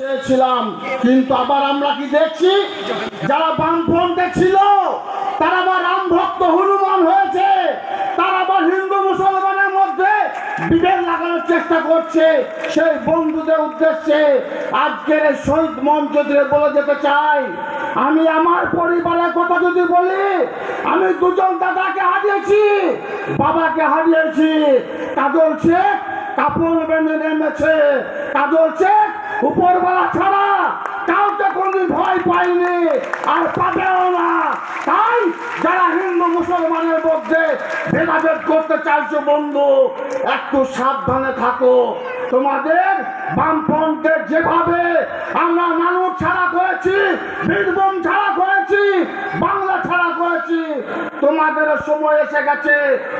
চেয়েছিলাম, কিন্তু আবার আমরা কি দেখছি, যারা বামফ্রন্টে ছিল তারা আবার রাম ভক্ত হনুমান হয়েছে, তারা আবার হিন্দু মুসলমানের মধ্যে বিভেদ লাগানোর চেষ্টা করছে। সেই বন্ধুদের উদ্দেশ্যে আজকের শহীদ মঞ্চ দিয়ে বলে যেতে চাই, আমি আমার পরিবারের কথা যদি বলি, আমি দুজন দাদাকে হারিয়েছি, বাবাকে হারিয়েছি। কাজল শেখ কাপড় বেঁধে নেমেছে, কাজল শেখ উপরবেলা ছাড়া কাউকে কোনদিন ভয় পাইনি আর পাবেও না। তাই যারা হিন্দু মুসলমানের মধ্যে ভেদাভেদ করতে চাইছো বন্ধু, একটু সাবধানে থাকো। তোমাদের বামফ্রন্টের যেভাবে আমরা মানুষ ছাড়া করেছি, বীরভূম ছাড়া করেছি, বাংলা ছাড়া করেছি, তোমাদের সময় এসে গেছে,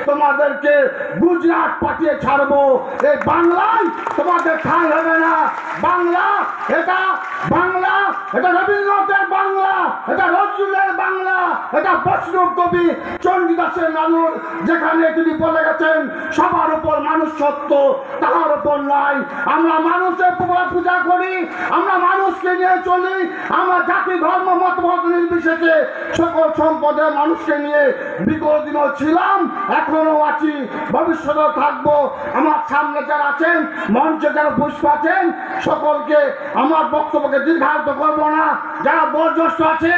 তোমাদেরকে গুজরাট পাঠিয়ে ছাড়বো। এই বাংলায় তোমাদের ঠাঁই হবে না। বাংলা এটা, বাংলা এটা রবীন্দ্রনাথের বাংলা, এটা নজরুলের বাংলা, এটা বৈষ্ণব কবি চণ্ডীদাসের নানুর, যেখানে তিনি বলে গেছেন সবার উপর মানুষ সত্য, তাহার উপর নাই। আমরা মানুষের পূজা করি, আমরা মানুষকে নিয়ে চলি, আমরা জাতি ধর্ম মতভেদ নির্বিশেষে সকল সম্পদের মানুষকে নিয়ে বিগত দিনও ছিলাম, এখনো আছি, ভবিষ্যতেও থাকবো। আমার সামনে যারা আছেন, মঞ্চে যারা বসে আছেন, সকলকে আমার বক্তব্যকে দীর্ঘায়িত করবো না। যারা বয়োজ্যেষ্ঠ আছে